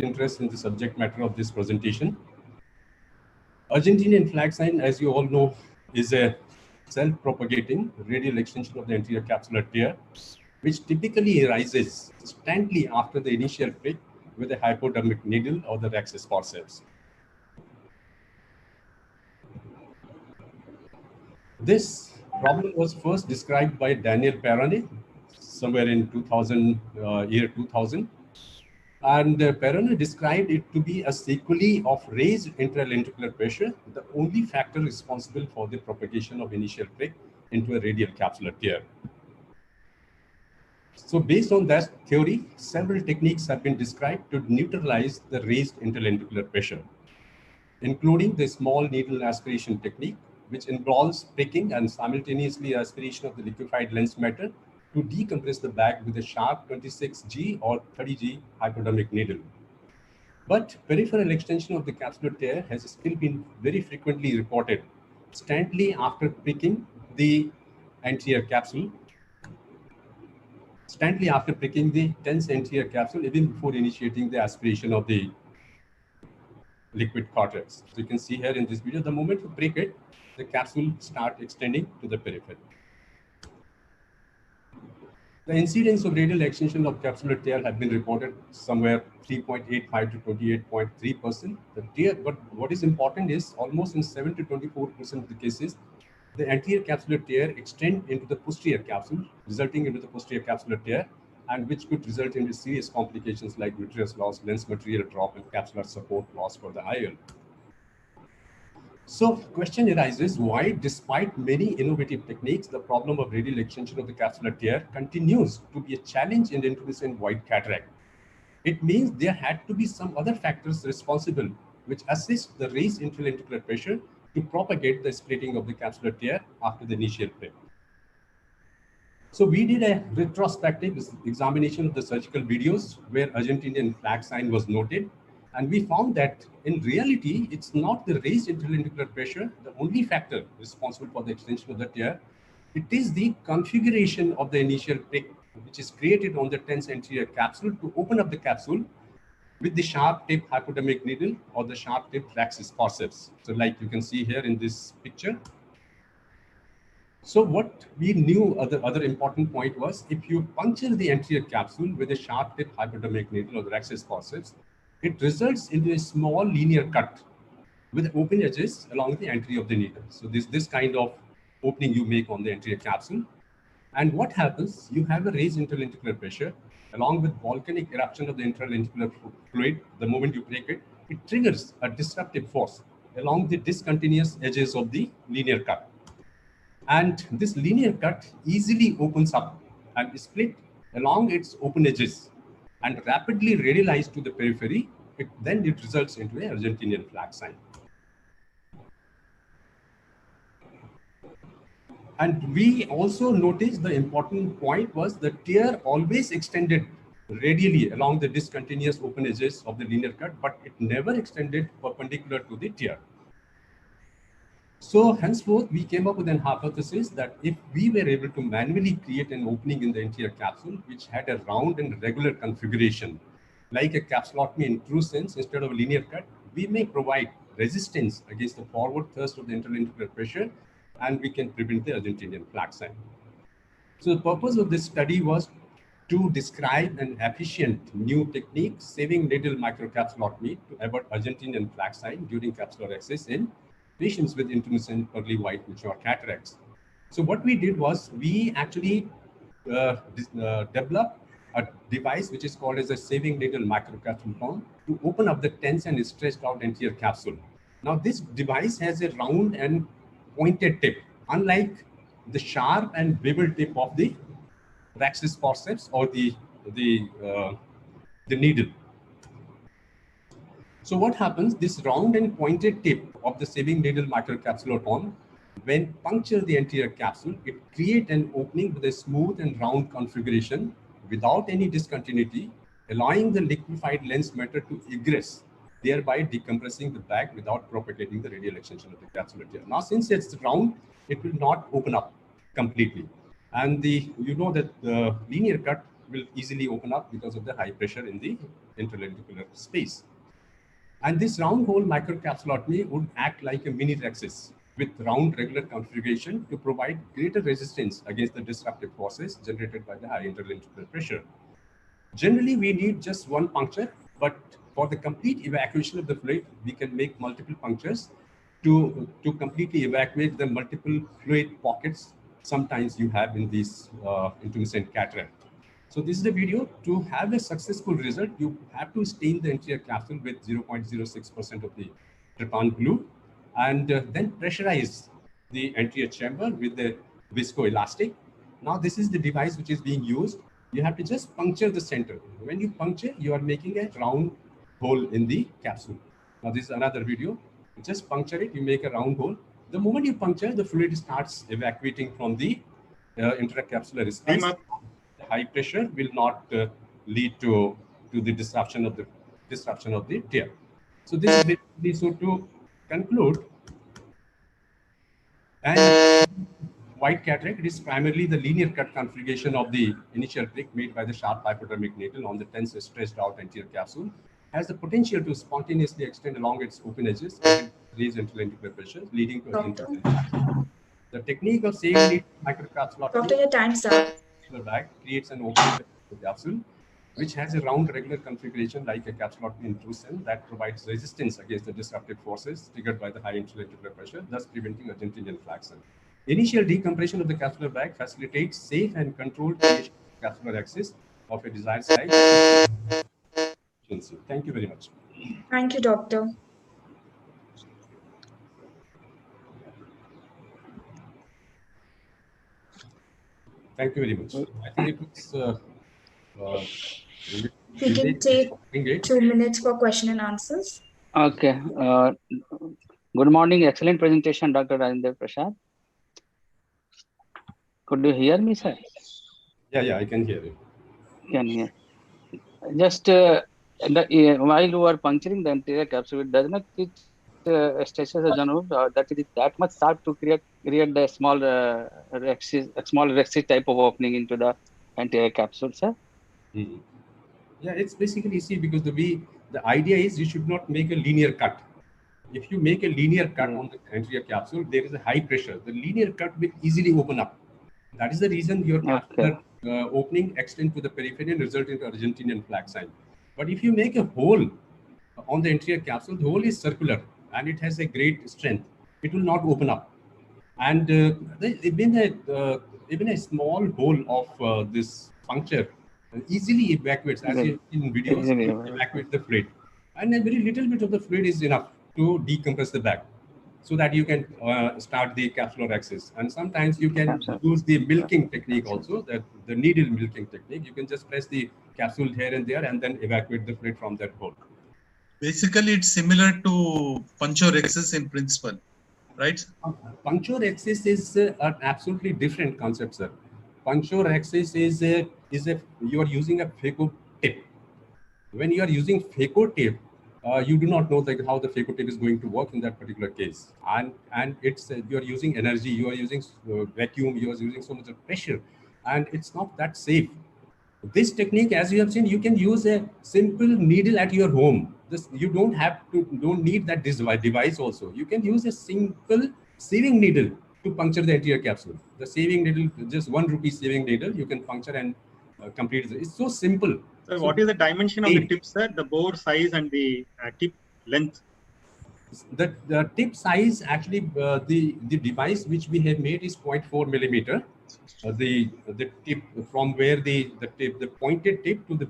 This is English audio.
interest in the subject matter of this presentation. Argentinian flag sign, as you all know, is a self-propagating radial extension of the anterior capsular tear, which typically arises instantly after the initial prick with a hypodermic needle or the rhexis forceps. This problem was first described by Daniel Perrone somewhere in 2000. And Perrone described it to be a sequelae of raised intralentricular pressure, the only factor responsible for the propagation of initial prick into a radial capsular tear. So based on that theory, several techniques have been described to neutralize the raised intralentricular pressure, including the small needle aspiration technique, which involves pricking and simultaneously aspiration of the liquefied lens matter to decompress the bag with a sharp 26G or 30G hypodermic needle. But peripheral extension of the capsular tear has still been very frequently reported instantly after pricking the anterior capsule, tense anterior capsule, even before initiating the aspiration of the liquid cortex. So you can see here in this video, the moment you break it, the capsule starts extending to the periphery. The incidence of radial extension of capsular tear have been reported somewhere 3.85 to 28.3%. The tear, but what is important is almost in 7 to 24% of the cases, the anterior capsular tear extend into the posterior capsule, resulting into the posterior capsular tear, and which could result in serious complications like vitreous loss, lens material drop, and capsular support loss for the IOL. So question arises, why, despite many innovative techniques, the problem of radial extension of the capsular tear continues to be a challenge in introducing wide cataract? It means there had to be some other factors responsible which assist the raised intralentricular pressure to propagate the splitting of the capsular tear after the initial prick. So we did a retrospective examination of the surgical videos where Argentinian flag sign was noted. And we found that in reality, it's not the raised intralentricular pressure, the only factor responsible for the extension of the tear. It is the configuration of the initial prick, which is created on the tense anterior capsule to open up the capsule with the sharp tip hypodermic needle or the sharp tip rhexis forceps. So like you can see here in this picture. So what we knew, other important point was, if you puncture the anterior capsule with a sharp tip hypodermic needle or the rhexis forceps, it results in a small linear cut with open edges along the entry of the needle. So this kind of opening you make on the anterior capsule. And what happens, you have a raised intralentricular pressure along with volcanic eruption of the intralentricular fluid. The moment you break it, it triggers a disruptive force along the discontinuous edges of the linear cut. And this linear cut easily opens up and split along its open edges and rapidly radialized to the periphery. Then it results into an Argentinian flag sign. And we also noticed the important point was the tear always extended radially along the discontinuous open edges of the linear cut, but it never extended perpendicular to the tear. So henceforth, we came up with an hypothesis that if we were able to manually create an opening in the anterior capsule, which had a round and regular configuration, like a capsulotomy in true sense instead of a linear cut, we may provide resistance against the forward thrust of the intralentricular pressure, and we can prevent the Argentinian flag sign. So the purpose of this study was to describe an efficient new technique, saving radial microcapsulotomy to avoid Argentinian flag sign during capsular access in patients with intermittent early white mature cataracts. So what we did was we actually developed a device which is called as a saving radial microcapsule to open up the tense and stretched out anterior capsule. Now this device has a round and pointed tip, unlike the sharp and beveled tip of the rhexis forceps or the needle. So what happens, this round and pointed tip of the saving radial microcapsulotomy, when puncture the anterior capsule, it creates an opening with a smooth and round configuration without any discontinuity, allowing the liquefied lens matter to egress, thereby decompressing the bag without propagating the radial extension of the capsular tear. Now, since it's round, it will not open up completely. And you know that the linear cut will easily open up because of the high pressure in the interlenticular space. And this round hole microcapsulotomy would act like a mini Rexis with round regular configuration to provide greater resistance against the disruptive forces generated by the high interlenticular pressure. Generally, we need just one puncture, but for the complete evacuation of the fluid, we can make multiple punctures to completely evacuate the multiple fluid pockets sometimes you have in these intumescent cataract. So this is the video. To have a successful result, you have to stain the anterior capsule with 0.06% of the trypan glue, and then pressurize the anterior chamber with the viscoelastic. Now this is the device which is being used. You have to just puncture the center. When you puncture, you are making a round hole in the capsule. Now this is another video. Just puncture it, you make a round hole. The moment you puncture, the fluid starts evacuating from the intracapsular space. The high pressure will not lead to the disruption of the tear. So this is basically, so to conclude, and white cataract, it is primarily the linear cut configuration of the initial prick made by the sharp hypodermic needle on the tense stretched out anterior capsule, has the potential to spontaneously extend along its open edges and raise interlenticular pressure, leading to a capsule. The technique of saving microcapsulotomy Doctor, your time's up. Bag creates an open capsule which has a round regular configuration like a capsulotomy intrusion that provides resistance against the disruptive forces triggered by the high interlenticular pressure, thus preventing Argentinian flaxen. Initial decompression of the capsular bag facilitates safe and controlled creation of capsular axis of a desired size. Thank you very much. Thank you, doctor. Thank you very much. I think it was. We can take 2 minutes for question and answers. Okay. Good morning. Excellent presentation, Dr. Rajendra Prasad. Could you hear me, sir? Yeah, I can hear you. Can hear. Just while you are puncturing the anterior capsule, it does not teach stretches that it is that much sharp to create the small rexis type of opening into the anterior capsule, sir. Mm-hmm. Yeah, it's basically, see, because the idea is you should not make a linear cut. If you make a linear cut on the anterior capsule, there is a high pressure. The linear cut will easily open up. That is the reason your capsular opening extends to the periphery and result into Argentinian flaxen. But if you make a hole on the anterior capsule, the hole is circular and it has a great strength. It will not open up. And even a small hole of this puncture easily evacuates, as you in videos, evacuate the fluid. And a very little bit of the fluid is enough to decompress the bag so that you can start the capsular axis. And sometimes you can use the milking technique also, the needle milking technique. You can just press the capsule here and there and then evacuate the fluid from that hole. Basically, it's similar to puncture axis in principle, right? Puncture axis is an absolutely different concept, sir. Puncture axis is you are using a phaco tip. When you are using phaco tip, you do not know how the phaco tip is going to work in that particular case, and it's you are using energy, you are using vacuum, you are using so much of pressure, and it's not that safe. This technique, as you have seen, you can use a simple needle at your home. You don't need that device also. You can use a simple saving needle to puncture the anterior capsule. The saving needle, just ₹1 saving needle, you can puncture and complete it. It's so simple. So what is the dimension of the tip, sir? The bore size and the tip length? The tip size, actually, the device which we have made is 0.4 millimeter. The tip from where the pointed tip to the